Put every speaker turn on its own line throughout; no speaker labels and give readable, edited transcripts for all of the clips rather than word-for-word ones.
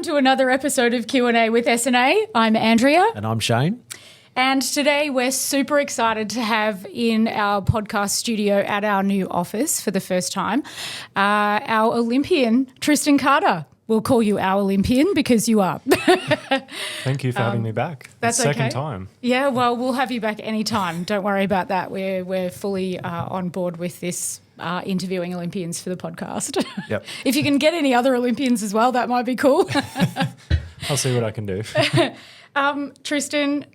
Welcome to another episode of Q&A with S&A. I'm Andrea.
And I'm Shane.
And today we're super excited to have in our podcast studio at our new office for the first time our Olympian, Tristan Carter. We'll call you our Olympian because you are.
Thank you for having me back.
That's
the second
okay.
time.
Yeah, well, we'll have you back anytime. Don't worry about that. We're fully on board with this interviewing Olympians for the podcast.
Yep.
If you can get any other Olympians as well, that might be cool.
I'll see what I can do.
Tristan,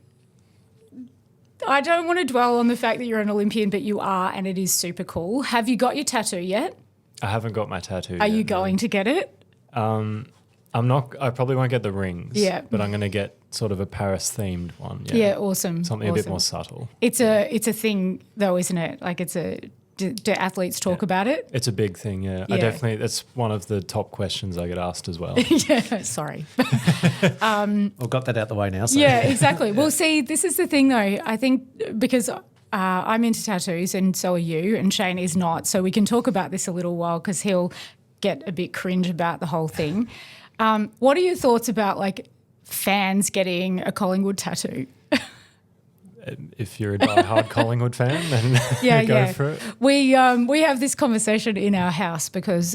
I don't want to dwell on the fact that you're an Olympian, but you are, and it is super cool. Have you got your tattoo yet?
I haven't got my tattoo
Are
yet,
you going to get it?
I'm not. I probably won't get the rings.
Yeah.
But I'm going to get sort of a Paris-themed one.
Yeah, awesome.
Something
awesome.
a bit more subtle.
It's a thing though, isn't it? Like do athletes talk about it?
It's a big thing, yeah.
Yeah.
That's one of the top questions I get asked as well.
Yeah, sorry.
We've got that out the way now. So.
Yeah, exactly. Well, see, this is the thing though. I think because I'm into tattoos and so are you, and Shane is not. So we can talk about this a little while because he'll get a bit cringe about the whole thing. What are your thoughts about like fans getting a Collingwood tattoo?
If you're a diehard Collingwood fan, then go for it.
We have this conversation in our house because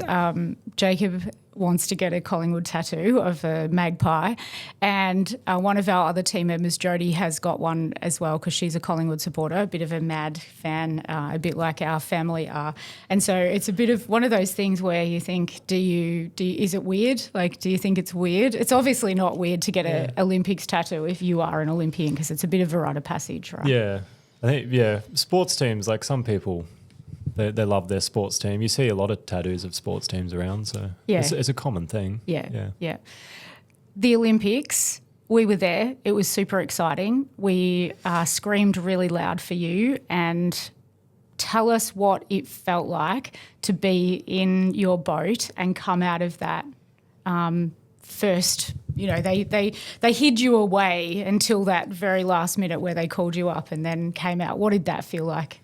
Jacob wants to get a Collingwood tattoo of a magpie, and one of our other team members, Jodie, has got one as well because she's a Collingwood supporter, a bit of a mad fan, a bit like our family are. And so it's a bit of one of those things where you think, is it weird? Like, do you think it's weird? It's obviously not weird to get an Olympics tattoo if you are an Olympian because it's a bit of a rite of passage, right?
Yeah. I think, sports teams, like some people, they love their sports team. You see a lot of tattoos of sports teams around, so it's a common thing.
Yeah. The Olympics, we were there. It was super exciting. We screamed really loud for you. And tell us what it felt like to be in your boat and come out of that first. You know, they hid you away until that very last minute where they called you up and then came out. What did that feel like?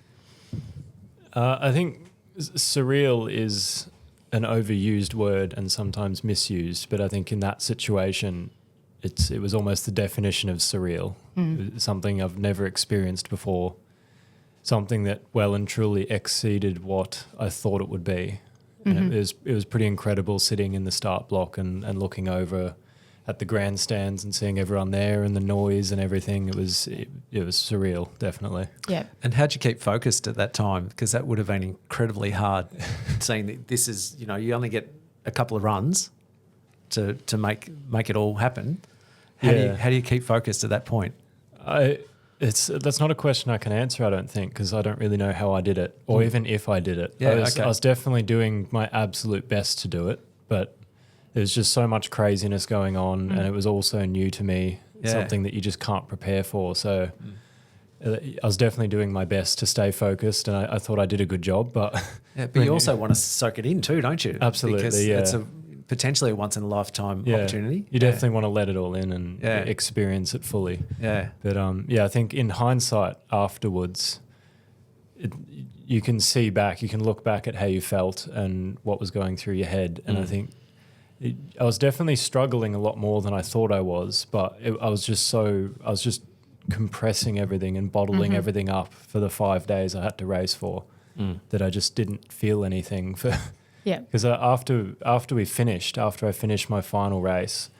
I think surreal is an overused word and sometimes misused, but I think in that situation, it was almost the definition of surreal. Something I've never experienced before, something that well and truly exceeded what I thought it would be. And it was pretty incredible sitting in the start block and looking over at the grandstands and seeing everyone there and the noise and everything. It was surreal, definitely.
Yeah.
And how'd you keep focused at that time? Because that would have been incredibly hard, seeing that this is, you only get a couple of runs to make it all happen. How do you keep focused at that point?
That's not a question I can answer, I don't think, because I don't really know how I did it or even if I did it. I was definitely doing my absolute best to do it, but there's just so much craziness going on and it was also new to me, something that you just can't prepare for. So I was definitely doing my best to stay focused and I thought I did a good job. But
you also want to soak it in too, don't you?
Absolutely,
because it's potentially a once-in-a-lifetime opportunity.
You definitely want to let it all in and experience it fully.
Yeah.
But I think in hindsight afterwards, you can see back, you can look back at how you felt and what was going through your head. And I think I was definitely struggling a lot more than I thought I was, but I was just compressing everything and bottling everything up for the 5 days I had to race for, that I just didn't feel anything for.
Yeah.
Because after I finished my final race,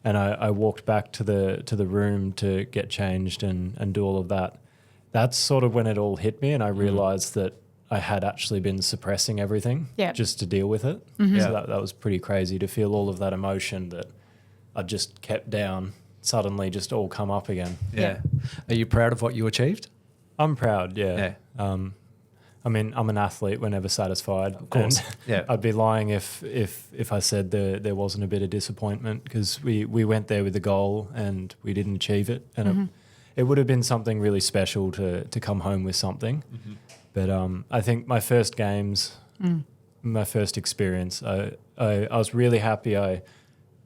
and I walked back to the room to get changed and do all of that. That's sort of when it all hit me, and I realised that I had actually been suppressing everything just to deal with it. So that was pretty crazy to feel all of that emotion that I just kept down suddenly just all come up again.
Yeah. Are you proud of what you achieved?
I'm proud, yeah. I mean, I'm an athlete. We're never satisfied.
Of course.
I'd be lying if I said there wasn't a bit of disappointment because we went there with a goal and we didn't achieve it. And it would have been something really special to come home with something. But I think my first games, my first experience, I was really happy I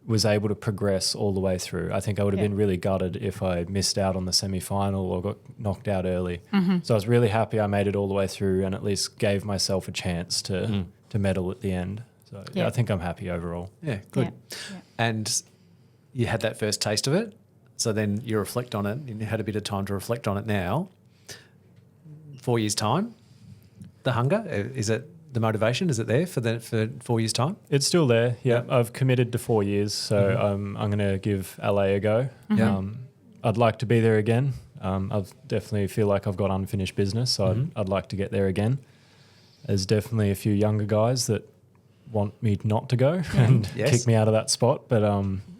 was able to progress all the way through. I think I would have been really gutted if I missed out on the semi-final or got knocked out early. So I was really happy I made it all the way through and at least gave myself a chance to medal at the end. So I think I'm happy overall.
Yeah, good. And you had that first taste of it. So then you reflect on it, and you had a bit of time to reflect on it now. 4 years' time, the hunger, is it the motivation? Is it there for 4 years' time?
It's still there. Yeah. I've committed to 4 years, so I'm going to give LA a go. I'd like to be there again. I definitely feel like I've got unfinished business, so I'd like to get there again. There's definitely a few younger guys that want me not to go and kick me out of that spot. But,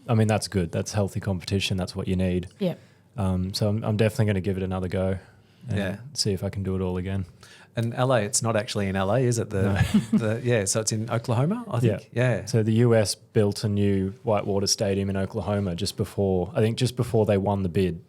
I mean, that's good. That's healthy competition. That's what you need.
Yeah.
So I'm definitely going to give it another go and see if I can do it all again.
And LA, it's not actually in LA, is it? So it's in Oklahoma, I think. Yeah.
So the US built a new whitewater stadium in Oklahoma just before they won the bid.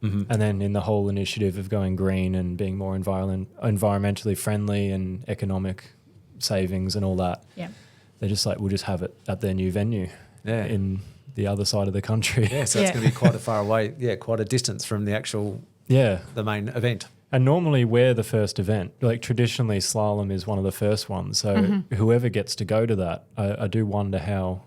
And then in the whole initiative of going green and being more environmentally friendly and economic savings and all that, they're just like, we'll just have it at their new venue in the other side of the country.
Yeah, so it's going to be quite a far away, quite a distance from the actual the main event.
And normally we're the first event. Like traditionally slalom is one of the first ones. So whoever gets to go to that, I do wonder how,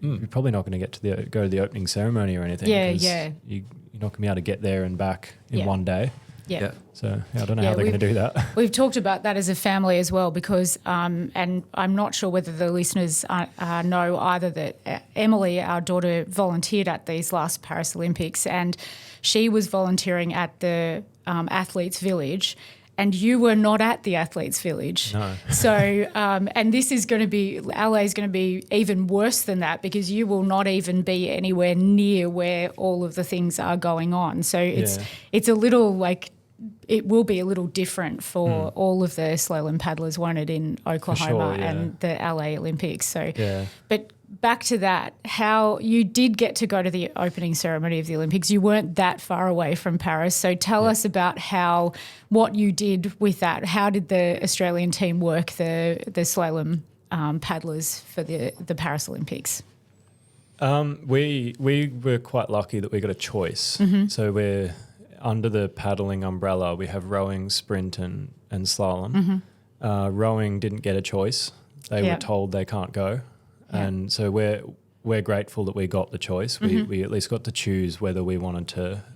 you're probably not going to get to go to the opening ceremony or anything. You're not going to be able to get there and back in one day.
Yeah.
So I don't know how they're going to do that.
We've talked about that as a family as well because, and I'm not sure whether the listeners know either that Emily, our daughter, volunteered at these last Paris Olympics, and she was volunteering at the Athletes Village, and you were not at the Athletes Village.
No.
So, and this is going to be, LA is going to be even worse than that because you will not even be anywhere near where all of the things are going on. So it's a little it will be a little different for all of the slalom paddlers, won't it, in Oklahoma and the LA Olympics. So, but back to that, how you did get to go to the opening ceremony of the Olympics. You weren't that far away from Paris. So tell us about what you did with that. How did the Australian team work the slalom paddlers for the Paris Olympics?
We were quite lucky that we got a choice. So we're under the paddling umbrella. We have rowing, sprint and slalom. Rowing didn't get a choice. They were told they can't go. And so we're grateful that we got the choice. We at least got to choose whether we wanted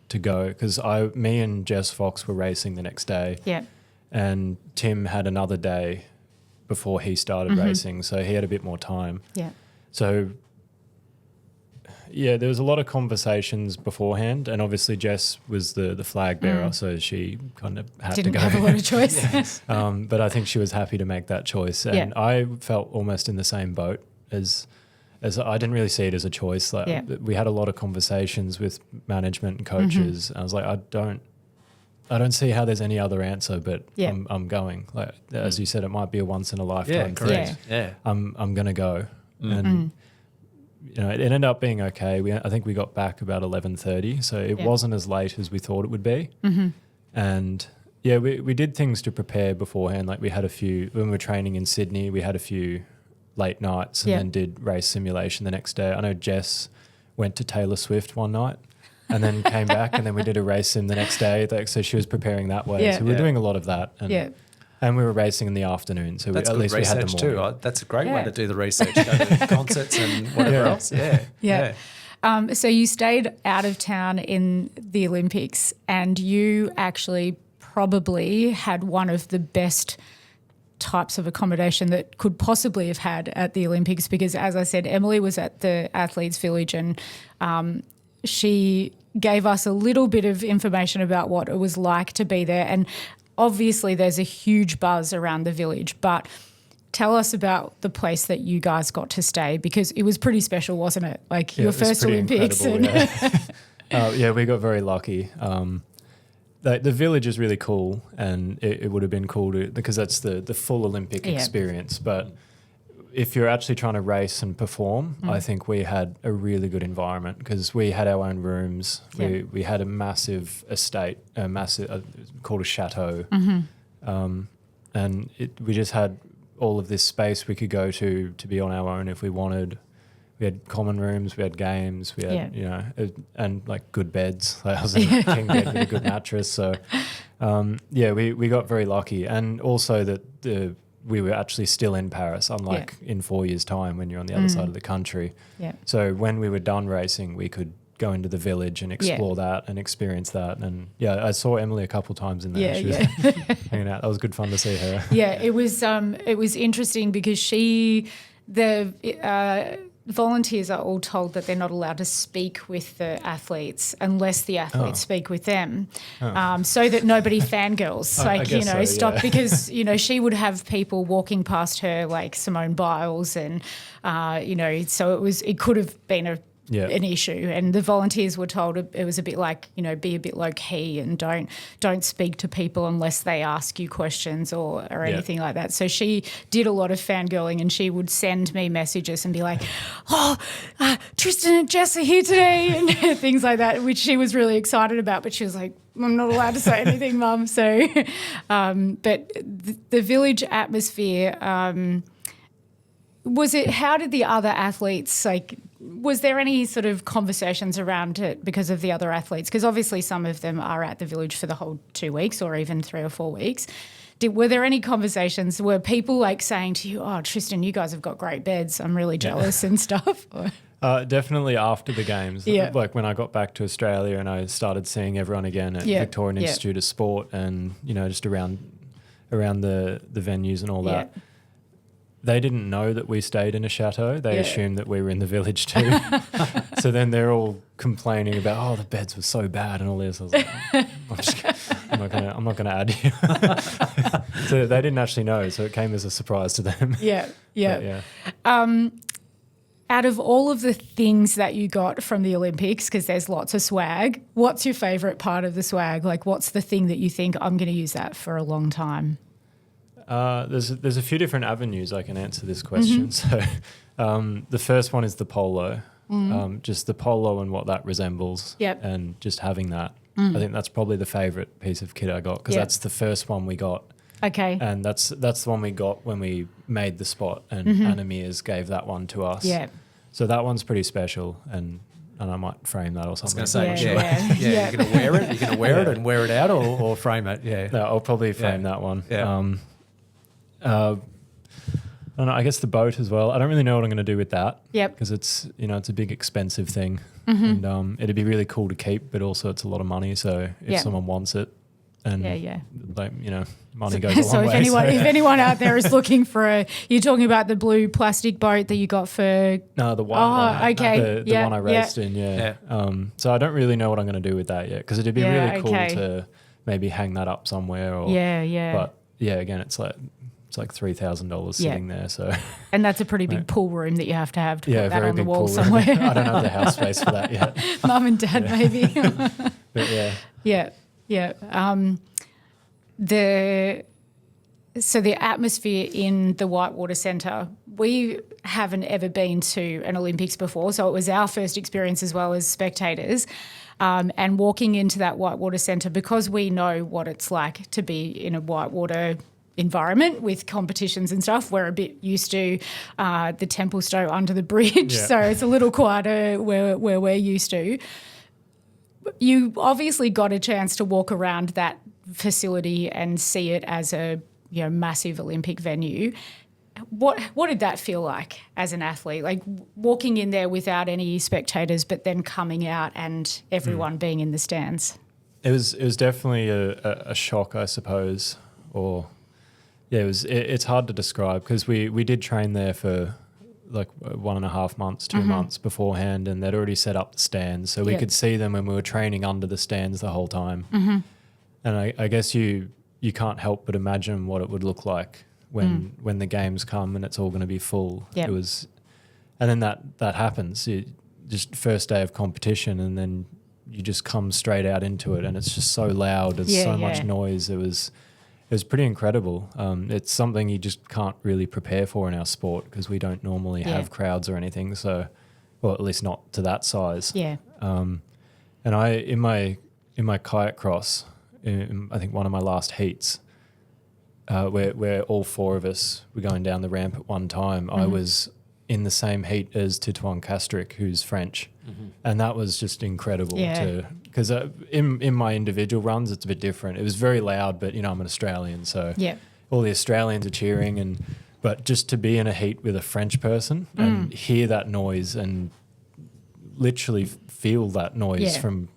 to go because me and Jess Fox were racing the next day. Yeah. And Tim had another day before he started racing, so he had a bit more time. Yeah. So there was a lot of conversations beforehand, and obviously Jess was the flag bearer, so she kind of had to go.
Didn't have a lot of choice.
But I think she was happy to make that choice, and I felt almost in the same boat as I didn't really see it as a choice. We had a lot of conversations with management and coaches. And I was like, I don't see how there's any other answer, but I'm going. Like as you said, it might be a once in a lifetime thing. I'm going to go, and it ended up being okay. I think we got back about 11:30, so it wasn't as late as we thought it would be. And we did things to prepare beforehand. Like we had a few when we were training in Sydney. We had a few late nights and then did race simulation the next day. I know Jess went to Taylor Swift one night and then came back and then we did a race sim the next day. So she was preparing that way. So we were doing a lot of that. And we were racing in the afternoon. So at least we had the morning.
Too. That's a great way to do the research. Go to concerts and whatever else.
So you stayed out of town in the Olympics and you actually probably had one of the best types of accommodation that could possibly have had at the Olympics because, as I said, Emily was at the Athletes Village and she gave us a little bit of information about what it was like to be there. And obviously there's a huge buzz around the village, but tell us about the place that you guys got to stay because it was pretty special, wasn't it? Like your first Olympics.
We got very lucky. The village is really cool and it would have been cool because that's the full Olympic experience. But if you're actually trying to race and perform, I think we had a really good environment because we had our own rooms. We had a massive estate, called a chateau. And we just had all of this space we could go to be on our own if we wanted. We had common rooms, we had games, we had, and like good beds. Like I was in a king bed with a good mattress. So, we got very lucky. And also that we were actually still in Paris, unlike in 4 years' time when you're on the other side of the country.
Yeah.
So when we were done racing, we could go into the village and explore that and experience that. And I saw Emily a couple times in there. She was hanging out. That was good fun to see her.
Yeah, it was interesting because the volunteers are all told that they're not allowed to speak with the athletes unless the athletes speak with them, so that nobody fangirls. Stop because she would have people walking past her like Simone Biles, and so it could have been an issue, and the volunteers were told it was a bit like be a bit low key and don't speak to people unless they ask you questions or anything like that. So she did a lot of fangirling, and she would send me messages and be like, Tristan and Jess are here today, and things like that, which she was really excited about, but she was like, I'm not allowed to say anything, Mum. So but the village atmosphere, how did the other athletes, was there any sort of conversations around it because of the other athletes? Because obviously some of them are at the village for the whole 2 weeks or even 3 or 4 weeks. Were there any conversations? Were people saying to you, oh, Tristan, you guys have got great beds, I'm really jealous and stuff?
Definitely after the games. Like when I got back to Australia and I started seeing everyone again at Victorian Institute of Sport and, just around the venues and all that. They didn't know that we stayed in a chateau. They assumed that we were in the village too. So then they're all complaining about, the beds were so bad and all this. I was like, I'm not gonna add you. So they didn't actually know. So it came as a surprise to them.
Out of all of the things that you got from the Olympics, because there's lots of swag, what's your favourite part of the swag? What's the thing that you think, I'm going to use that for a long time?
There's a few different avenues I can answer this question. So the first one is the polo, just the polo and what that resembles, and just having that. I think that's probably the favourite piece of kit I got because that's the first one we got.
Okay.
And that's the one we got when we made the spot, and Anna Mears gave that one to us. Yeah. So that one's pretty special, and I might frame that or something.
I was going to say, you're going to wear it. You're going to wear it and wear it out, or frame it. Yeah.
No, I'll probably frame that one.
Yeah.
I don't know, I guess the boat as well. I don't really know what I'm going to do with that.
Yep.
Because it's a big expensive thing, and it'd be really cool to keep, but also it's a lot of money. So if someone wants it, and money goes a long way.
So if anyone out there is looking for you're talking about the blue plastic boat that you got for
the one.
Oh, okay.
The one I raced in. Yeah. So I don't really know what I'm going to do with that yet, because it'd be really cool to maybe hang that up somewhere. Or But again, it's like $3,000 sitting there. So,
and that's a pretty big pool room that you have to put that on the wall
pool
somewhere.
I don't have the house space for that yet.
Mum and Dad, maybe.
But
the atmosphere in the Whitewater Centre, we haven't ever been to an Olympics before, so it was our first experience as well as spectators. And walking into that Whitewater Centre, because we know what it's like to be in a whitewater environment with competitions and stuff, we're a bit used to the Templestowe under the bridge, so it's a little quieter where we're used to. You obviously got a chance to walk around that facility and see it as a massive Olympic venue. What did that feel like as an athlete, like walking in there without any spectators but then coming out and everyone being in the stands?
It was definitely a shock, I suppose, or it's hard to describe, because we did train there for like 1.5 months, 2 months beforehand, and they'd already set up the stands, so we could see them when we were training under the stands the whole time. And I guess you can't help but imagine what it would look like when the games come and it's all going to be full. It was, and then that happens. Just first day of competition, and then you just come straight out into it, and it's just so loud. There's so much noise. It was pretty incredible. It's something you just can't really prepare for in our sport, because we don't normally have crowds or anything. So, well, at least not to that size. Yeah. And I in my kayak cross, I think one of my last heats, where all 4 of us were going down the ramp at one time, I was in the same heat as Titouan Castric, who's French. And that was just incredible because in my individual runs, it's a bit different. It was very loud, but I'm an Australian, so it all the Australians are cheering, but just to be in a heat with a French person and hear that noise and literally feel that noise from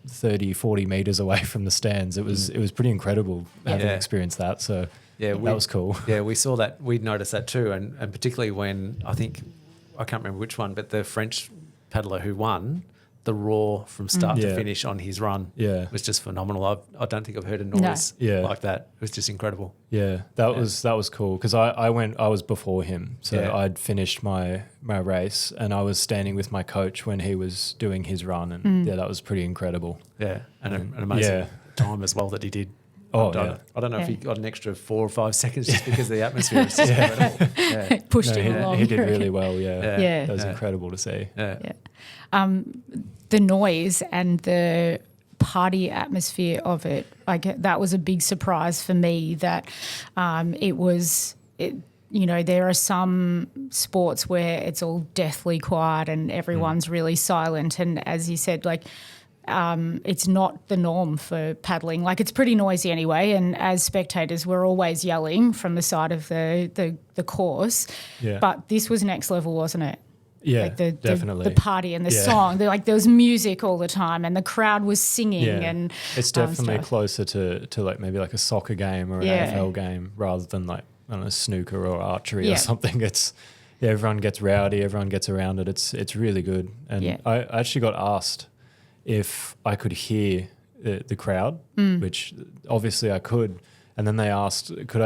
30, 40 meters away from the stands, it was pretty incredible having experienced that. So that was cool.
Yeah, we saw that. We noticed that too, and particularly when I can't remember which one, but the French paddler who won, the roar from start to finish on his run was just phenomenal. I don't think I've heard a noise like that. It was just incredible.
Yeah, that was cool because I was before him, so I'd finished my race and I was standing with my coach when he was doing his run, and that was pretty incredible.
Yeah, and an amazing time as well that he did.
Oh,
I don't know if he got an extra 4 or 5 seckons just because of the atmosphere. It's just incredible. Yeah.
Pushed him along.
He did really well.
Yeah.
That was incredible to see.
Yeah.
The noise and the party atmosphere of it, that was a big surprise for me. That there are some sports where it's all deathly quiet and everyone's really silent, and as you said, it's not the norm for paddling. It's pretty noisy anyway, and as spectators, we're always yelling from the side of the course. Yeah. But this was next level, wasn't it?
Yeah, definitely.
The party and the song. There was music all the time, and the crowd was singing. And
it's definitely closer to maybe a soccer game or an AFL game rather than I don't know, snooker or archery or something. It's everyone gets rowdy, everyone gets around it. It's really good. And I actually got asked if I could hear the crowd, which obviously I could. And then they asked, could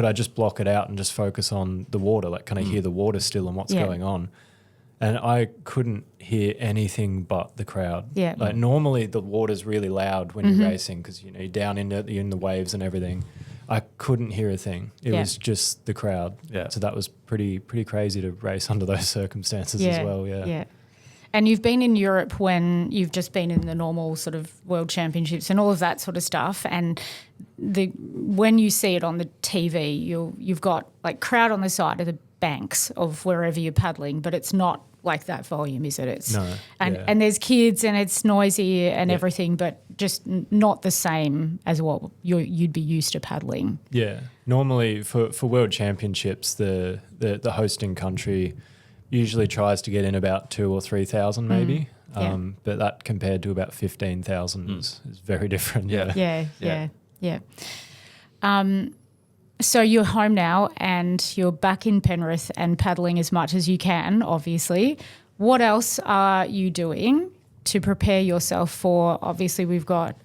I just block it out and just focus on the water? Can I hear the water still and what's going on? And I couldn't hear anything but the crowd. Yeah. Normally the water's really loud when you're racing because you're down in the waves and everything. I couldn't hear a thing. It was just the crowd. Yeah. So that was pretty crazy to race under those circumstances as well. Yeah.
Yeah. And you've been in Europe when you've just been in the normal sort of world championships and all of that sort of stuff. And when you see it on the TV, you've got crowd on the side of the banks of wherever you're paddling, but it's not like that volume, is it? And there's kids and it's noisy and everything, but just not the same as what you'd be used to paddling.
Yeah. Normally for world championships, the hosting country usually tries to get in about 2,000 or 3,000 maybe, but that compared to about 15,000 is very different.
Yeah. So you're home now and you're back in Penrith and paddling as much as you can, obviously. What else are you doing to prepare yourself for, obviously we've got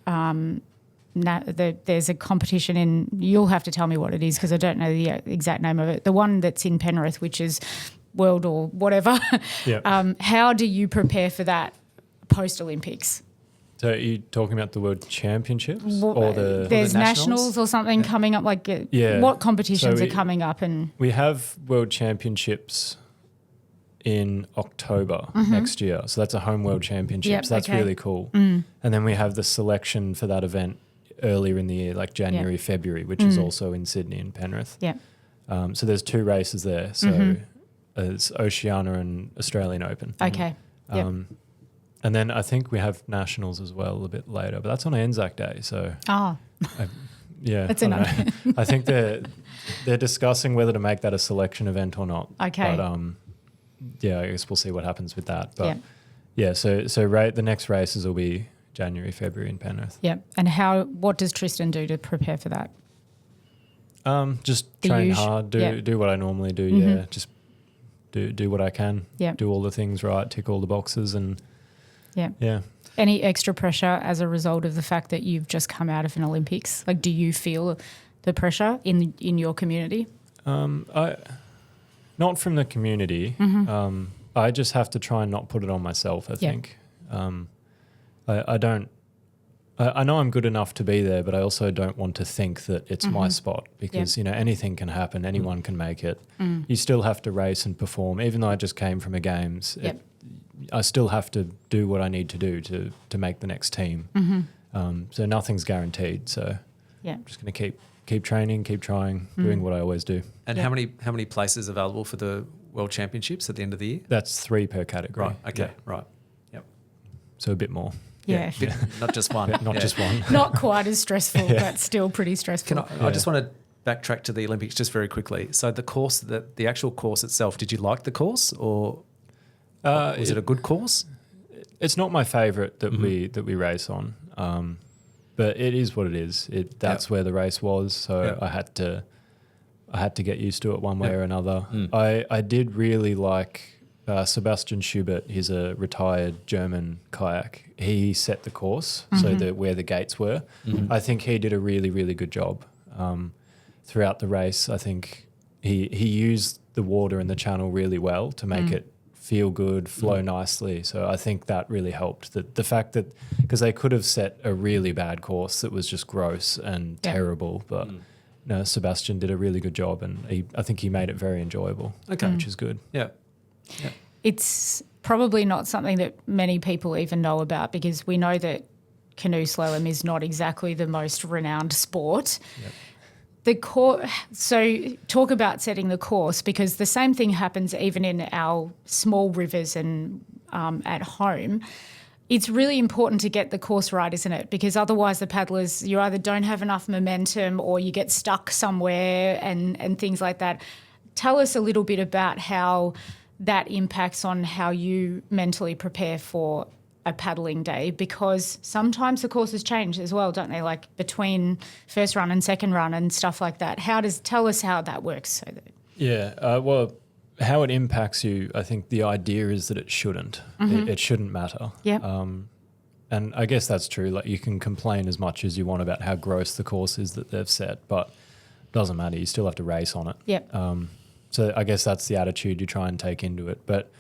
there's a competition you'll have to tell me what it is because I don't know the exact name of it, the one that's in Penrith, which is World or whatever. Yep. How do you prepare for that post-Olympics?
So are you talking about the World Championships
or there's nationals or something coming up? What competitions are coming up? And
we have World Championships in October next year. So that's a home World Championships. That's really cool. And then we have the selection for that event earlier in the year, January, February, which is also in Sydney and Penrith. Yeah. So there's 2 races there. So it's Oceania and Australian Open.
Okay.
And then I think we have nationals as well a bit later, but that's on Anzac Day. So
that's enough.
I think they're discussing whether to make that a selection event or not.
Okay.
But I guess we'll see what happens with that. But so the next races will be January, February in Penrith.
Yeah. And what does Tristan do to prepare for that?
Just train hard, do what I normally do. Just do what I can. Yeah. Do all the things right, tick all the boxes and Any extra pressure as a result of the fact that you've just come out of an Olympics? Do you feel the pressure in your community? Not from the community. I just have to try and not put it on myself, I think. I don't. I know I'm good enough to be there, but I also don't want to think that it's my spot because, anything can happen. Anyone can make it. You still have to race and perform. Even though I just came from a games, I still have to do what I need to do to make the next team. So nothing's guaranteed. So I'm just going to keep training, keep trying, doing what I always do.
And how many places available for the World Championships at the end of the year?
That's 3 per category.
Right. Okay. Right. Yep.
So a bit more.
Yeah.
Not just one.
Not just one.
Not quite as stressful, but still pretty stressful.
I just want to backtrack to the Olympics just very quickly. So the actual course itself, did you like the course, or was it a good course?
It's not my favourite that we race on, but it is what it is. That's where the race was, so I had to get used to it one way or another. I did really like Sebastian Schubert. He's a retired German kayak. He set the course, so where the gates were. I think he did a really, really good job throughout the race. I think he used the water in the channel really well to make it feel good, flow nicely. So I think that really helped. The fact that, because they could have set a really bad course that was just gross and terrible, but no, Sebastian did a really good job, and I think he made it very enjoyable, which is good.
Yeah.
It's probably not something that many people even know about, because we know that canoe slalom is not exactly the most renowned sport.
Yep.
So talk about setting the course, because the same thing happens even in our small rivers and at home. It's really important to get the course right, isn't it? Because otherwise the paddlers, you either don't have enough momentum or you get stuck somewhere and things like that. Tell us a little bit about how that impacts on how you mentally prepare for a paddling day, because sometimes the courses change as well, don't they? Like between first run and second run and stuff like that. Tell us how that works.
Well, how it impacts you, I think the idea is that it shouldn't. It shouldn't matter.
Yep.
And I guess that's true. Like, you can complain as much as you want about how gross the course is that they've set, but it doesn't matter. You still have to race on it.
Yep.
So I guess that's the attitude you try and take into it. But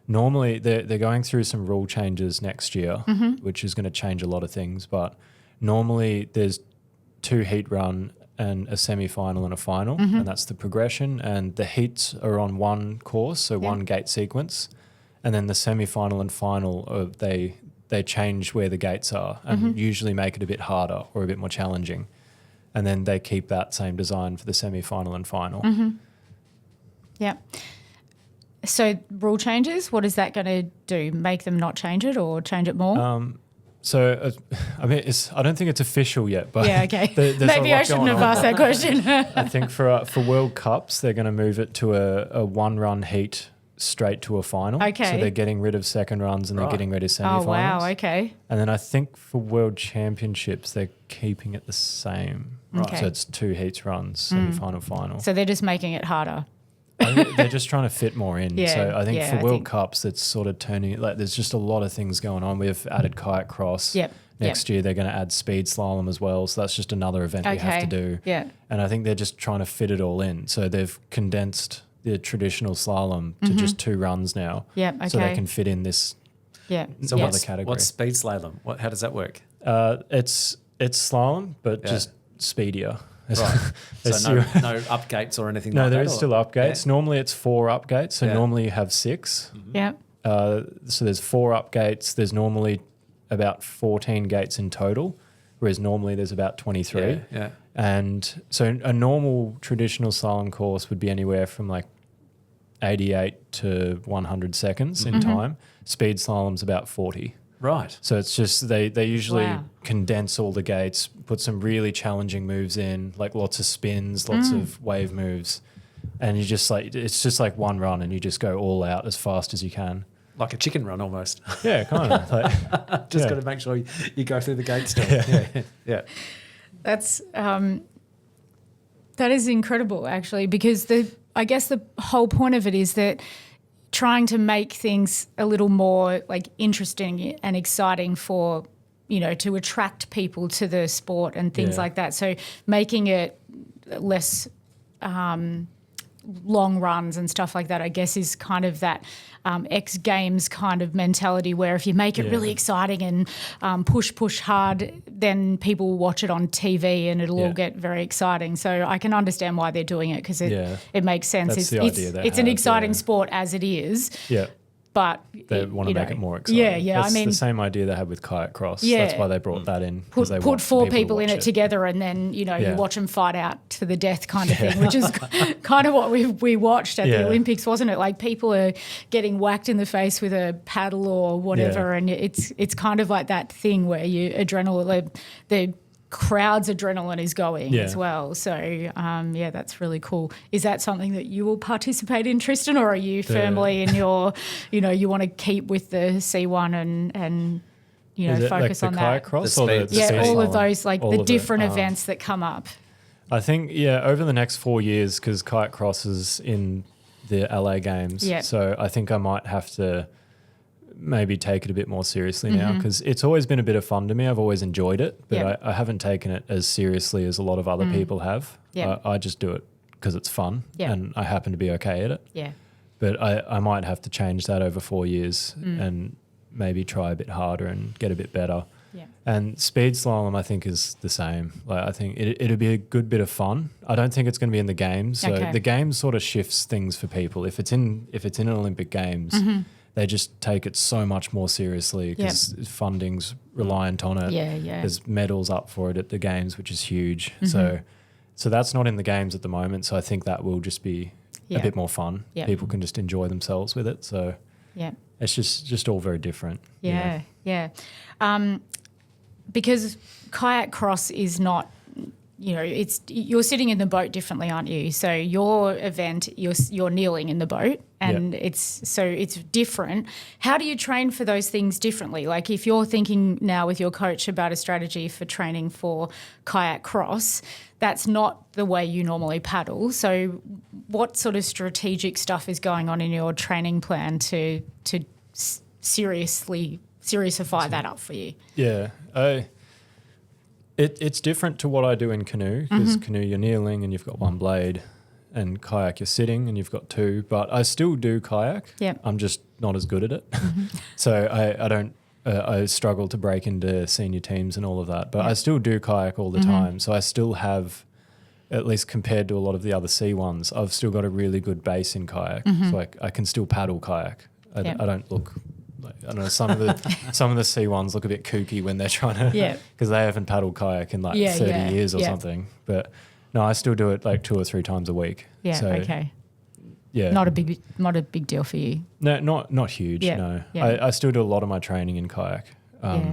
normally they're going through some rule changes next year, which is going to change a lot of things. But normally there's 2 heat run and a semi-final and a final, and that's the progression. And the heats are on one course, so one gate sequence. And then the semi-final and final, they change where the gates are and usually make it a bit harder or a bit more challenging. And then they keep that same design for the semi-final and final.
Yeah. So rule changes, what is that going to do? Make them not change it or change it more?
I mean, I don't think it's official yet, but
yeah, okay.
Maybe
I shouldn't have asked that question.
I think for World Cups, they're going to move it to a one-run heat straight to a final.
Okay.
So they're getting rid of second runs and they're getting rid of semi-finals.
Oh, wow, okay.
And then I think for World Championships, they're keeping it the same.
Okay.
So it's 2 heats runs, semi-final, final.
So they're just making it harder.
I think they're just trying to fit more in.
Yeah,
so I think
yeah,
for
I
World
think-
Cups, it's sort of turning, like, there's just a lot of things going on. We've added Kayak Cross.
Yep.
Next year, they're going to add speed slalom as well. So that's just another event we have to do.
Yeah.
And I think they're just trying to fit it all in. So they've condensed the traditional slalom to just 2 runs now.
Yep, okay.
So they can fit in this
Yeah.
So
other category.
what's speed slalom? How does that work?
It's slalom, but just speedier.
Right. So no up gates or anything
No,
like that?
there is still up gates.
Yeah.
Normally it's 4 up gates. So normally you have 6.
Yeah.
So there's 4 up gates. There's normally about 14 gates in total, whereas normally there's about 23.
Yeah.
And so a normal traditional slalom course would be anywhere from like 88 to 100 seconds in time. Speed slalom's about 40.
Right.
So it's just they usually
Wow.
condense all the gates, put some really challenging moves in, like lots of spins, lots of wave moves, and you just it's just like one run, and you just go all out as fast as you can.
Like a chicken run almost.
Yeah, kind of. Like,
Just got to make sure you go through the gate still. Yeah.
That's that is incredible, actually, because I guess the whole point of it is that trying to make things a little more like interesting and exciting for, to attract people to the sport and things like that. So making it less long runs and stuff like that, I guess, is kind of that X Games kind of mentality, where if you make it really exciting and push hard, then people will watch it on TV and it'll all get very exciting. So I can understand why they're doing it, because it makes sense.
That's the idea they
it's an
have,
exciting sport as it is.
yeah.
but
They want to make it more exciting.
Yeah.
That's
I mean,
the same idea they had with Kayak Cross.
Yeah.
That's why they brought that in.
put
'cause they want
four people
to
in
watch
it together, and then you
Yeah.
watch them fight out to the death kind of thing, which is kind of what we watched at the Olympics, wasn't it? Like people are getting whacked in the face with a paddle or whatever, and it's kind of like that thing where the crowd's adrenaline is going as well. So that's really cool. Is that something that you will participate in, Tristan, or are you firmly in your, you want to keep with the C1 and focus
like
on
the
that?
Kayak Cross
The
or the
speed-
Yeah,
speed
all of
slalom?
those, like
All
the
of it.
different events that come up.
I think, over the next 4 years, because Kayak Cross is in the LA Games,
Yep.
so I think I might have to maybe take it a bit more seriously now, because it's always been a bit of fun to me. I've always enjoyed it, but
Yep.
I haven't taken it as seriously as a lot of other people have.
Yep.
I just do it because it's fun,
Yep.
and I happen to be okay at it.
Yeah.
But I might have to change that over 4 years and maybe try a bit harder and get a bit better.
Yeah.
And speed slalom, I think, is the same. Like, I think it'll be a good bit of fun. I don't think it's going to be in the games. So
Okay.
the games sort of shifts things for people. If it's in an Olympic Games, they just take it so much more seriously because funding's reliant on it.
Yeah.
There's medals up for it at the games, which is huge. So that's not in the games at the moment. So I think that will just be a bit more fun.
Yeah.
People can just enjoy themselves with it. So
Yeah.
it's just all very different.
Yeah. Because Kayak Cross is not, you're sitting in the boat differently, aren't you? So your event, you're kneeling in the boat, and it's different. How do you train for those things differently? Like if you're thinking now with your coach about a strategy for training for Kayak Cross, that's not the way you normally paddle. So what sort of strategic stuff is going on in your training plan to seriousify that up for you?
Yeah. It's different to what I do in canoe, because canoe you're kneeling and you've got one blade, and kayak you're sitting and you've got two. But I still do kayak.
Yep.
I'm just not as good at it. So I don't. I struggle to break into senior teams and all of that. But I still do kayak all the time. So I still have, at least compared to a lot of the other C1s, I've still got a really good base in kayak. So I can still paddle kayak. I don't look. I don't know, some of the C1s look a bit kooky when they're trying to, because they haven't paddled kayak in 30 years or something. But no, I still do it like 2 or 3 times a week.
Yeah.
So,
Okay.
Yeah.
Not a big deal for you.
No, not huge.
Yeah.
No,
Yeah.
I still do a lot of my training in kayak.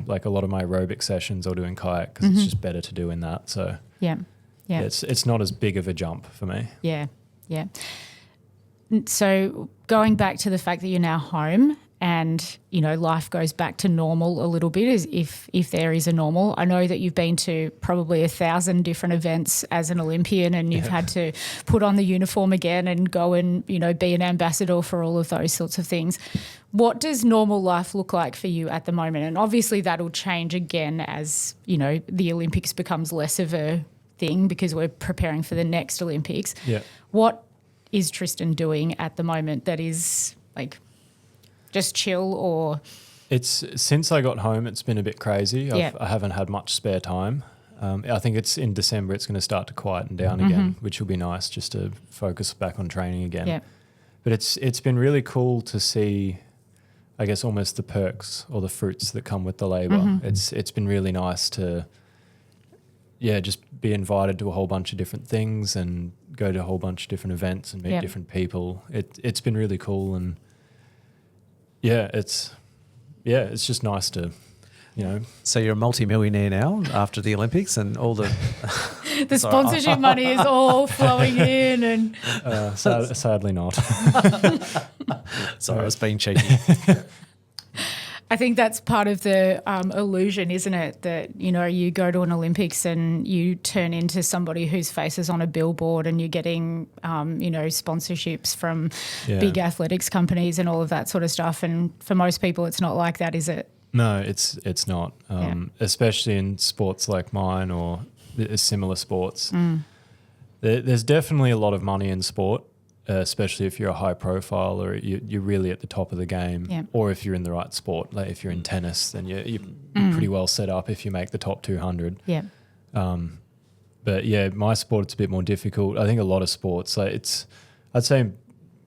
Like a lot of my aerobic sessions I'll do in kayak because it's just better to do in that. So
Yeah.
it's not as big of a jump for me.
Yeah. So going back to the fact that you're now home and, life goes back to normal a little bit, as if there is a normal. I know that you've been to probably 1,000 different events as an Olympian, and you've had to put on the uniform again and go and, be an ambassador for all of those sorts of things. What does normal life look like for you at the moment? And obviously that'll change again as, the Olympics becomes less of a thing because we're preparing for the next Olympics.
Yeah.
What is Tristan doing at the moment that is like just chill, or?
It's since I got home, it's been a bit crazy. I haven't had much spare time. I think it's in December, it's going to start to quieten down again, which will be nice just to focus back on training again.
Yeah.
But it's been really cool to see, I guess, almost the perks or the fruits that come with the labour. It's been really nice to, just be invited to a whole bunch of different things and go to a whole bunch of different events and meet different people. It's been really cool, and it's just nice to,
So you're a multi-millionaire now after the Olympics and all the...
The sponsorship money is all flowing in, and
sadly not.
Sorry, I was being cheeky.
I think that's part of the illusion, isn't it? That, you go to an Olympics and you turn into somebody whose face is on a billboard, and you're getting, sponsorships from big athletics companies and all of that sort of stuff. And for most people, it's not like that, is it?
No, it's not. Especially in sports like mine or similar sports. There's definitely a lot of money in sport. Especially if you're a high profile or you're really at the top of the game, or if you're in the right sport. Like if you're in tennis, then you're pretty well set up if you make the top 200.
Yeah.
But my sport, it's a bit more difficult. I think a lot of sports, I'd say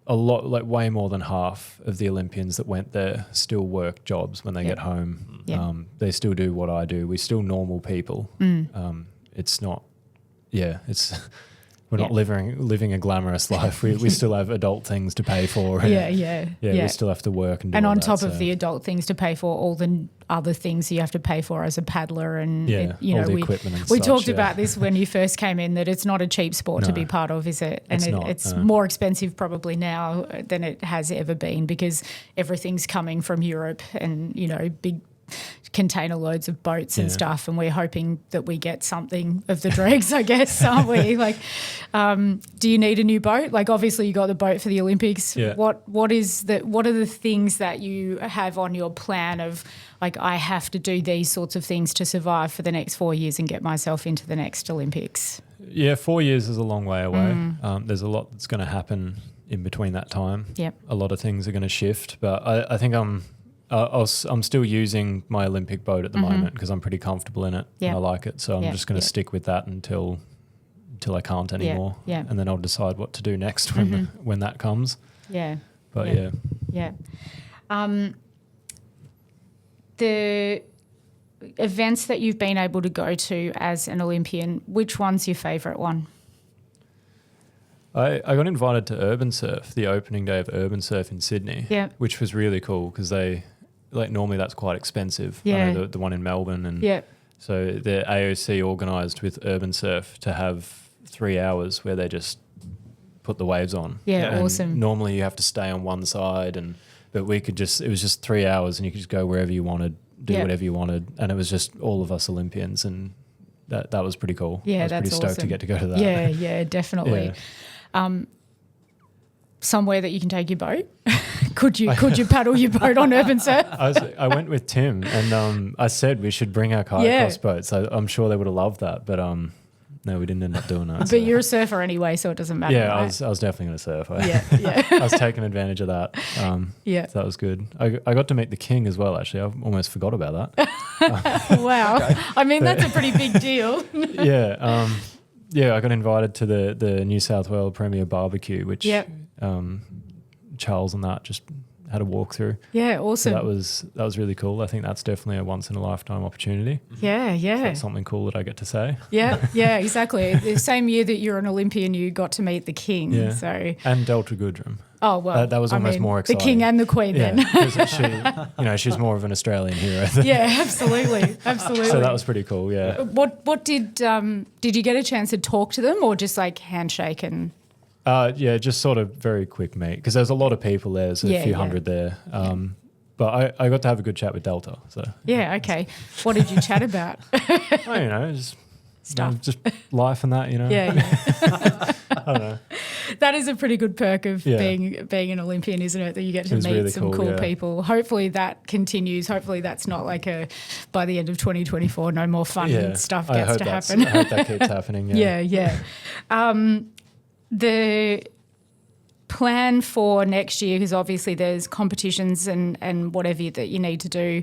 a lot, like way more than half of the Olympians that went there still work jobs when they get home.
Yeah.
They still do what I do. We're still normal people. It's not, it's we're not living a glamorous life. We still have adult things to pay for. And we still have to work and do
and
all
on
that,
top of the adult things to pay for, all the other things you have to pay for as a paddler, and
all the equipment and
we
such,
talked about this when you first came in, that it's not a cheap sport to be part of, is it? And it's more expensive probably now than it has ever been, because everything's coming from Europe, and big container loads of boats and stuff, and we're hoping that we get something of the dregs, I guess, aren't we? Like, do you need a new boat? Like, obviously you got the boat for the Olympics.
Yeah.
What are the things that you have on your plan of, like, I have to do these sorts of things to survive for the next 4 years and get myself into the next Olympics?
Yeah, 4 years is a long way away. There's a lot that's going to happen in between that time.
Yep.
A lot of things are going to shift, but I think I'm still using my Olympic boat at the moment because I'm pretty comfortable in it and I like it. So I'm just going to stick with that until I can't anymore.
Yeah.
And then I'll decide what to do next when that comes.
Yeah.
But
the events that you've been able to go to as an Olympian, which one's your favourite one?
I got invited to Urban Surf, the opening day of Urban Surf in Sydney, which was really cool because normally that's quite expensive.
Yeah.
I know the one in Melbourne. And so the AOC organised with Urban Surf to have 3 hours where they just put the waves on.
Yeah,
and
awesome.
Normally you have to stay on one side, but it was just 3 hours and you could just go wherever you wanted, do whatever you wanted. And it was just all of us Olympians, and that was pretty cool.
Yeah,
I was
that's
pretty stoked
awesome.
to get to go to that.
Yeah, definitely. Somewhere that you can take your boat? Could you paddle your boat on Urban Surf?
I went with Tim, and I said we should bring our kayak cross boats. I'm sure they would have loved that, but no, we didn't end up doing that.
But you're a surfer anyway, so it doesn't matter.
Yeah,
right?
I was definitely going to surf.
Yeah.
I was taking advantage of that. So that was good. I got to meet the king as well, actually. I almost forgot about that.
Wow. Okay. I mean, that's a pretty big deal.
I got invited to the New South Wales Premier Barbecue, which Charles and that just had a walk through.
Yeah, awesome.
So that was really cool. I think that's definitely a once in a lifetime opportunity.
Yeah.
So that's something cool that I get to say.
Yeah, exactly. The same year that you're an Olympian, you got to meet the king.
Yeah.
So
and Delta Goodrum.
Oh well,
that was almost more exciting.
The king and the queen, then.
Because she's more of an Australian hero.
Yeah, absolutely.
So that was pretty cool. Yeah.
What did you get a chance to talk to them, or just like handshake and?
Just sort of very quick meet, because there's a lot of people there. There's a few hundred there. But I got to have a good chat with Delta. So
yeah, okay. What did you chat about?
Just stuff, just life and that.
Yeah.
I don't know.
That is a pretty good perk of being an Olympian, isn't it? That you get to meet
really
some cool people. Hopefully that continues. Hopefully that's not like by the end of 2024, no more fun stuff gets to happen.
I hope that keeps happening.
Yeah. The plan for next year, because obviously there's competitions and whatever that you need to do,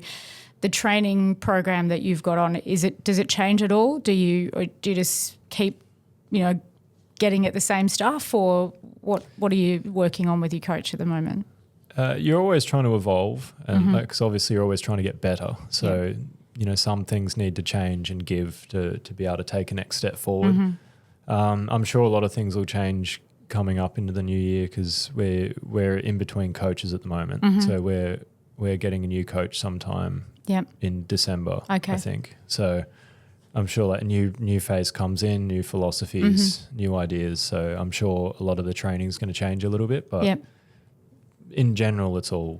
the training program that you've got on, does it change at all? Do you just keep, getting at the same stuff, or what are you working on with your coach at the moment?
You're always trying to evolve, and because obviously you're always trying to get better. So, some things need to change and give to be able to take a next step forward. I'm sure a lot of things will change coming up into the new year, because we're in between coaches at the moment. So we're getting a new coach sometime in December, I think. So I'm sure like a new phase comes in, new philosophies, new ideas. So I'm sure a lot of the training is going to change a little bit, but in general, it's all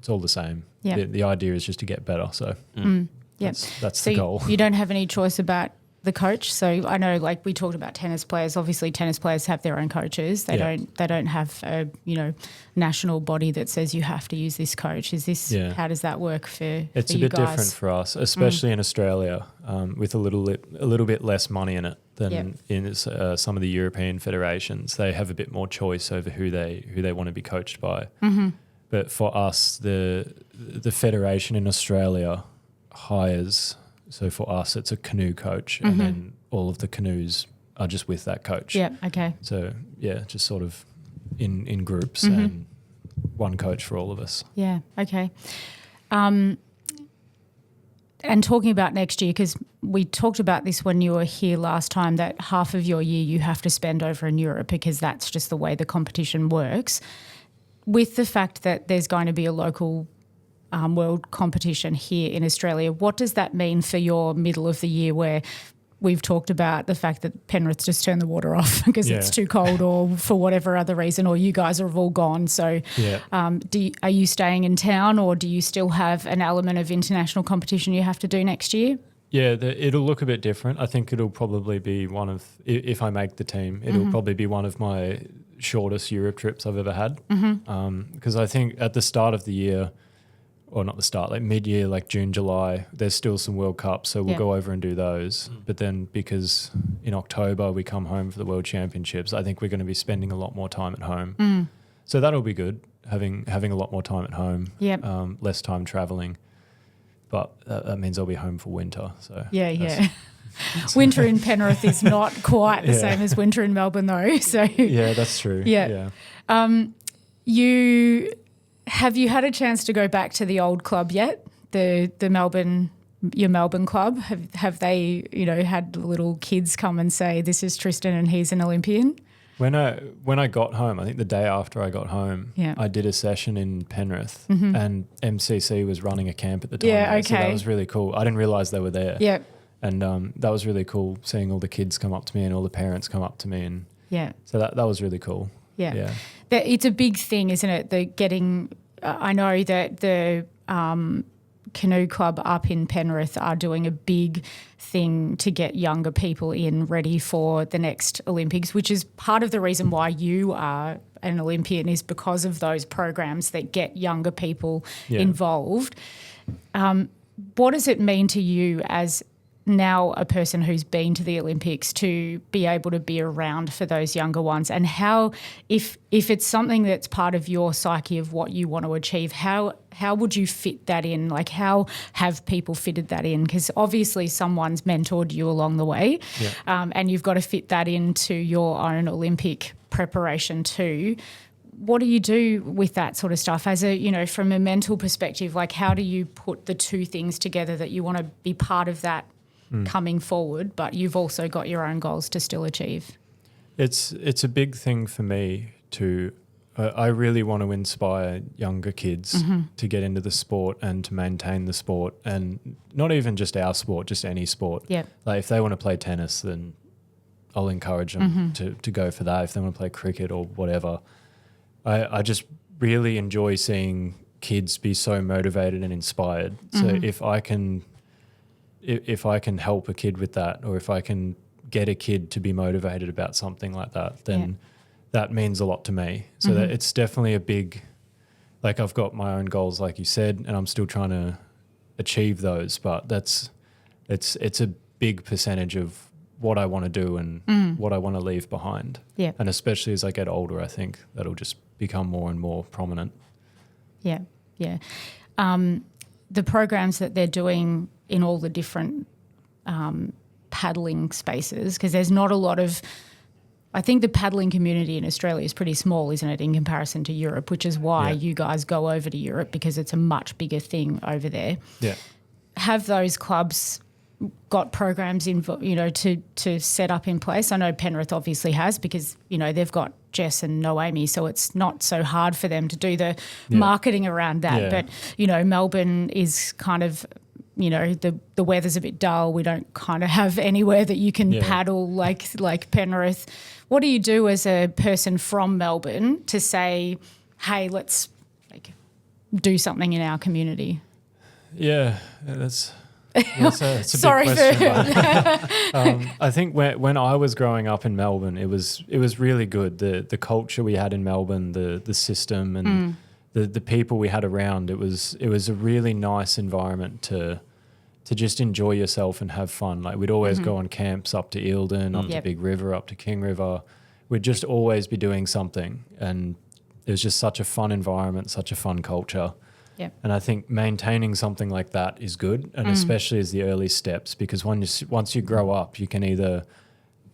the same. The idea is just to get better. So that's the goal.
You don't have any choice about the coach. So I know, like we talked about tennis players. Obviously, tennis players have their own coaches. They don't have a national body that says you have to use this coach. Is this how does that work for?
It's
for
a
you
bit
guys?
different for us, especially in Australia, with a little bit less money in it than in some of the European federations. They have a bit more choice over who they want to be coached by. But for us, the federation in Australia hires. So for us, it's a canoe coach, and then all of the canoes are just with that coach.
Yeah. Okay.
So just sort of in groups and one coach for all of us.
Yeah, okay. And talking about next year, because we talked about this when you were here last time, that half of your year you have to spend over in Europe because that's just the way the competition works. With the fact that there's going to be a local world competition here in Australia, what does that mean for your middle of the year where we've talked about the fact that Penrith just turned the water off because it's too cold or for whatever other reason, or you guys have all gone. So are you staying in town, or do you still have an element of international competition you have to do next year?
Yeah, it'll look a bit different. I think it'll probably be one of, if I make the team, it'll probably be one of my shortest Europe trips I've ever had. Because I think at the start of the year, or not the start, like mid-year, like June, July, there's still some World Cups, so we'll go over and do those. But then because in October we come home for the World Championships, I think we're going to be spending a lot more time at home. So that'll be good, having a lot more time at home, less time travelling. But that means I'll be home for winter. So
Winter in Penrith is not quite the same as winter in Melbourne, though. So
yeah, that's true.
Have you had a chance to go back to the old club yet? The Melbourne, your Melbourne club? Have they, had little kids come and say, this is Tristan and he's an Olympian?
When I got home, I think the day after I got home, I did a session in Penrith and MCC was running a camp at the time.
Yeah, okay.
So that was really cool. I didn't realise they were there.
Yeah.
And that was really cool, seeing all the kids come up to me and all the parents come up to me. And so that was really cool.
Yeah. It's a big thing, isn't it? I know that the canoe club up in Penrith are doing a big thing to get younger people in ready for the next Olympics, which is part of the reason why you are an Olympian, is because of those programs that get younger people involved. What does it mean to you as now a person who's been to the Olympics to be able to be around for those younger ones, and how, if it's something that's part of your psyche of what you want to achieve, how would you fit that in? Like, how have people fitted that in? Because obviously someone's mentored you along the way, and you've got to fit that into your own Olympic preparation too. What do you do with that sort of stuff as from a mental perspective? Like, how do you put the two things together that you want to be part of that coming forward, but you've also got your own goals to still achieve?
It's a big thing for me to, I really want to inspire younger kids to get into the sport and to maintain the sport, and not even just our sport, just any sport. Yeah. Like if they want to play tennis, then I'll encourage them to go for that. If they want to play cricket or whatever, I just really enjoy seeing kids be so motivated and inspired. So if I can help a kid with that, or if I can get a kid to be motivated about something like that, then that means a lot to me. So that it's definitely a big, like I've got my own goals, like you said, and I'm still trying to achieve those, but it's a big percentage of what I want to do and what I want to leave behind. Yeah. And especially as I get older, I think that'll just become more and more prominent. Yeah.
Yeah. The programs that they're doing in all the different paddling spaces, because there's not a lot of, I think the paddling community in Australia is pretty small, isn't it, in comparison to Europe, which is why you guys go over to Europe, because it's a much bigger thing over there. Yeah. Have those clubs got programs in, to set up in place? I know Penrith obviously has, because, they've got Jess and Noemi, so it's not so hard for them to do the marketing around that. Yeah. But, Melbourne is kind of, the weather's a bit dull. We don't kind of have anywhere that you can paddle like Penrith. What do you do as a person from Melbourne to say, hey, let's do something in our community?
Yeah, it's a Sorry big question. I think when I was growing up in Melbourne, it was really good. The culture we had in Melbourne, the system and the people we had around, it was a really nice environment to just enjoy yourself and have fun. Like we'd always go on camps up to Eildon, up to Big River, up to King River. We'd just always be doing something, and it was just such a fun environment, such a fun culture. Yeah. And I think maintaining something like that is good, and especially as the early steps, because once you grow up, you can either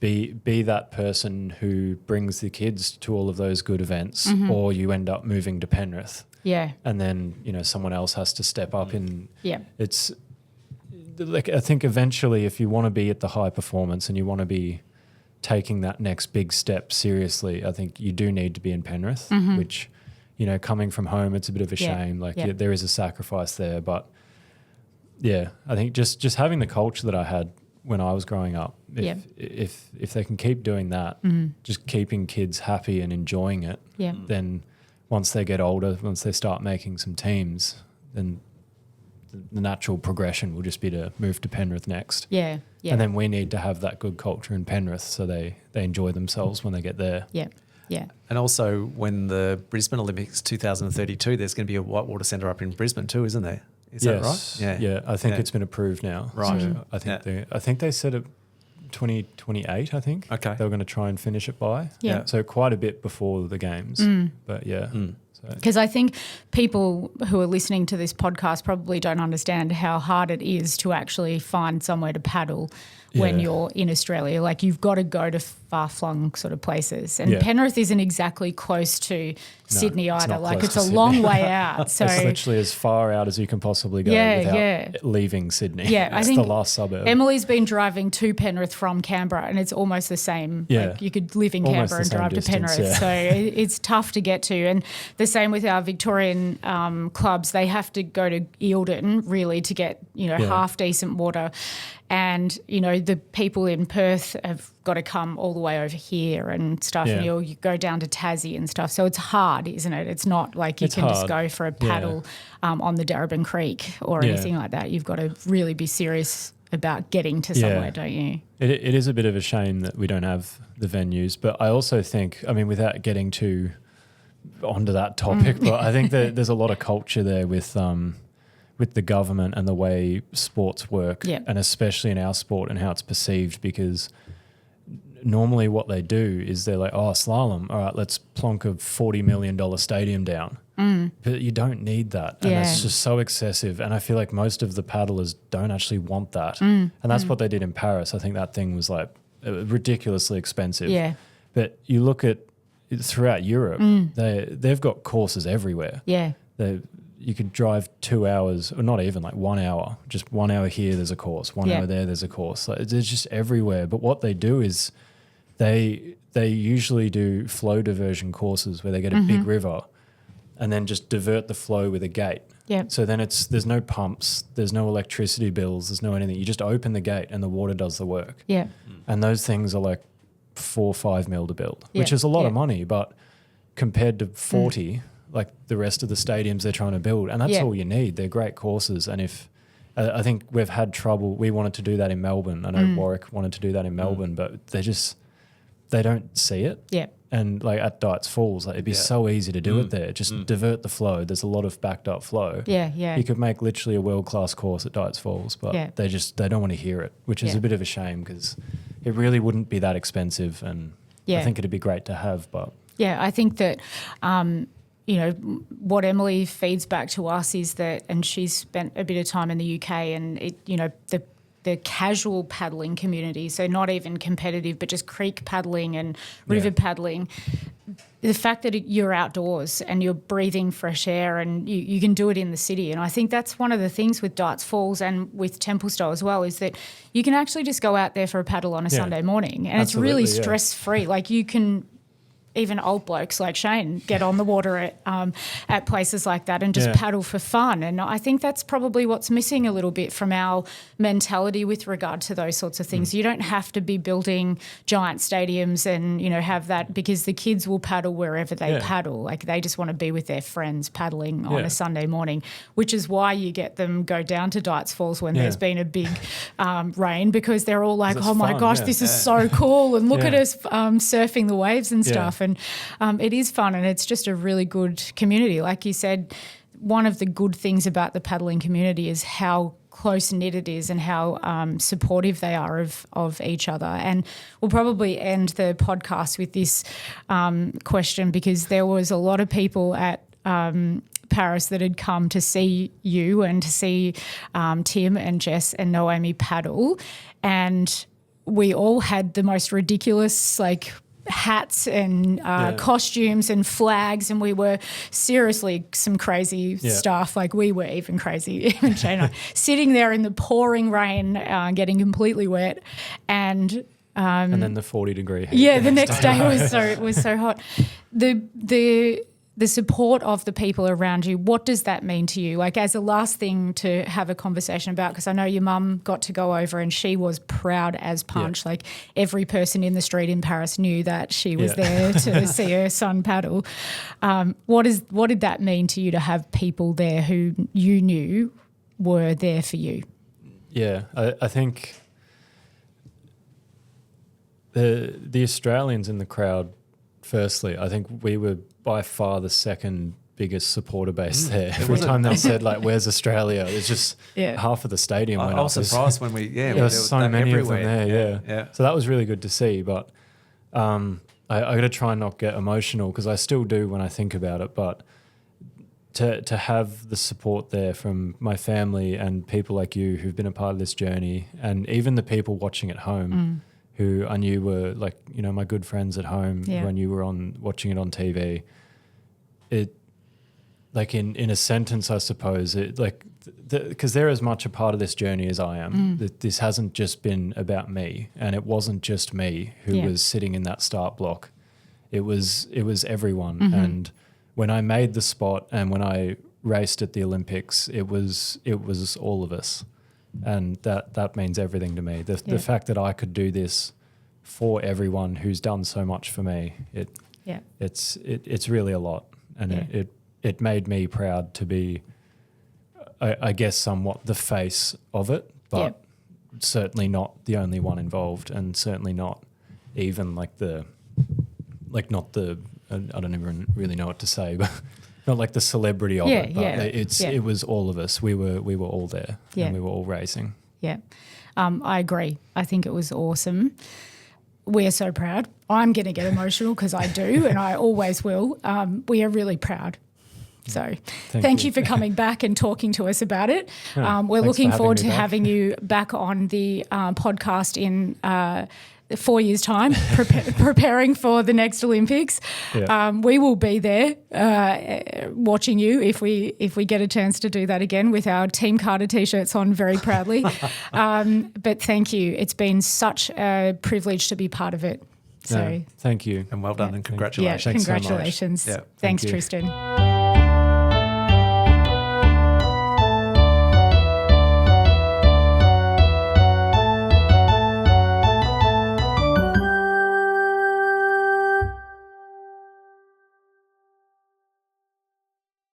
be that person who brings the kids to all of those good events, or you end up moving to Penrith.
Yeah.
And then, someone else has to step up in.
Yeah.
It's like, I think eventually if you want to be at the high performance and you want to be taking that next big step seriously, I think you do need to be in Penrith, which, coming from home, it's a bit of a shame. Like there is a sacrifice there, but yeah, I think just having the culture that I had when I was growing up, if they can keep doing that, just keeping kids happy and enjoying it, then once they get older, once they start making some teams, then the natural progression will just be to move to Penrith next.
Yeah.
And then we need to have that good culture in Penrith so they enjoy themselves when they get there.
Yeah. Yeah.
And also when the Brisbane Olympics 2032, there's going to be a whitewater centre up in Brisbane too, isn't there? Is that right?
Yeah. I think it's been approved now.
Right.
So I think they said it 2028, I think.
Okay.
They were going to try and finish it by.
Yeah.
So quite a bit before the games. But yeah.
Because I think people who are listening to this podcast probably don't understand how hard it is to actually find somewhere to paddle when you're in Australia. Like, you've got to go to far-flung sort of places. And Penrith isn't exactly close to Sydney either. Like, it's a long way out. So
it's literally as far out as you can possibly go without leaving Sydney.
Yeah,
it's
I think
the last suburb.
Emily's been driving to Penrith from Canberra, and it's almost the same.
Yeah.
Like, you could live in
Almost
Canberra
the
and drive
same
to
distance,
Penrith. So it's tough to get to. And the same with our Victorian clubs. They have to go to Eildon really to get, half decent water. And, the people in Perth have got to come all the way over here and stuff.
Yeah.
And you go down to Tassie and stuff. So it's hard, isn't it? It's not like you
It's
can just
hard.
go for a paddle on the Darebin Creek or anything like that. You've got to really be serious about getting to somewhere, don't you?
It is a bit of a shame that we don't have the venues. But I also think, without getting too onto that topic, but I think that there's a lot of culture there with the government and the way sports work, and especially in our sport and how it's perceived, because normally what they do is they're like, slalom, all right, let's plonk a $40 million stadium down. But you don't need that. And it's just so excessive. And I feel like most of the paddlers don't actually want that. And that's what they did in Paris. I think that thing was like ridiculously expensive.
Yeah.
But you look at throughout Europe, they've got courses everywhere.
Yeah.
You could drive 2 hours, or not even, like 1 hour. Just 1 hour here, there's a course. 1 hour there, there's a course. Like, it's just everywhere. But what they do is they usually do flow diversion courses where they get a big river and then just divert the flow with a gate.
Yeah.
So then there's no pumps, there's no electricity bills, there's no anything. You just open the gate and the water does the work.
Yeah.
And those things are like 4 or 5 mil to build, which is a lot of money, but compared to 40, like the rest of the stadiums they're trying to build, and that's all you need. They're great courses. And if I think we've had trouble, we wanted to do that in Melbourne. I know Warwick wanted to do that in Melbourne, but they don't see it.
Yeah.
And like at Dights Falls, like it'd be so easy to do it there. Just divert the flow. There's a lot of backed up flow.
Yeah, yeah.
You could make literally a world-class course at Dights Falls, but they don't want to hear it, which is a bit of a shame, because it really wouldn't be that expensive, and I think it'd be great to have. But
yeah, I think that what Emily feeds back to us is that, and she's spent a bit of time in the UK, and the casual paddling community, so not even competitive, but just creek paddling and river paddling, the fact that you're outdoors and you're breathing fresh air, and you can do it in the city. And I think that's one of the things with Dights Falls and with Templestowe as well, is that you can actually just go out there for a paddle on a Sunday morning, and it's really stress-free. Like, you can, even old blokes like Shane, get on the water at places like that and just paddle for fun. And I think that's probably what's missing a little bit from our mentality with regard to those sorts of things. You don't have to be building giant stadiums and, have that, because the kids will paddle wherever they paddle. Like, they just want to be with their friends paddling on a Sunday morning, which is why you get them go down to Dights Falls when there's been a big rain, because they're all like, oh my gosh, this is so cool. And look at us surfing the waves and stuff. And it is fun, and it's just a really good community. Like you said, one of the good things about the paddling community is how close-knit it is and how supportive they are of each other. And we'll probably end the podcast with this question, because there was a lot of people at Paris that had come to see you and to see Tim and Jess and Noemi paddle, and we all had the most ridiculous like hats and costumes and flags, and we were seriously some crazy stuff. Like we were even crazy, even Jay and I, sitting there in the pouring rain, getting completely wet, and
then the 40-degree heat.
Yeah, the next day was so hot. The support of the people around you, what does that mean to you? Like as a last thing to have a conversation about, because I know your mum got to go over and she was proud as punch. Like every person in the street in Paris knew that she was there to see her son paddle. What did that mean to you to have people there who you knew were there for you?
Yeah, I think the Australians in the crowd, firstly, I think we were by far the second biggest supporter base there. Every time they said, like, where's Australia? It's just half of the stadium went up.
I was surprised when there
was so many
everywhere.
of them there, yeah. So that was really good to see. But I got to try and not get emotional because I still do when I think about it. But to have the support there from my family and people like you who've been a part of this journey, and even the people watching at home who I knew were like, you know, my good friends at home who I knew were watching it on TV. It, like in a sentence, I suppose, it like, because they're as much a part of this journey as I am. This hasn't just been about me, and it wasn't just me who was sitting in that start block. It was everyone. And when I made the spot and when I raced at the Olympics, it was all of us. And that means everything to me. The fact that I could do this for everyone who's done so much for me, it's really a lot. And it made me proud to be, I guess, somewhat the face of it, but certainly not the only one involved, and certainly not even I don't even really know what to say, but not like the celebrity of it, but it was all of us. We were all there, and we were all racing.
Yeah, I agree. I think it was awesome. We're so proud. I'm going to get emotional because I do, and I always will. We are really proud. So thank you for coming back and talking to us about it. We're looking forward to having you back on the podcast in 4 years' time, preparing for the next Olympics. We will be there watching you if we get a chance to do that again with our Team Carter T-shirts on very proudly. But thank you. It's been such a privilege to be part of it. So
thank you.
And well done and congratulations.
Congratulations.
So much.
Thanks, Tristan.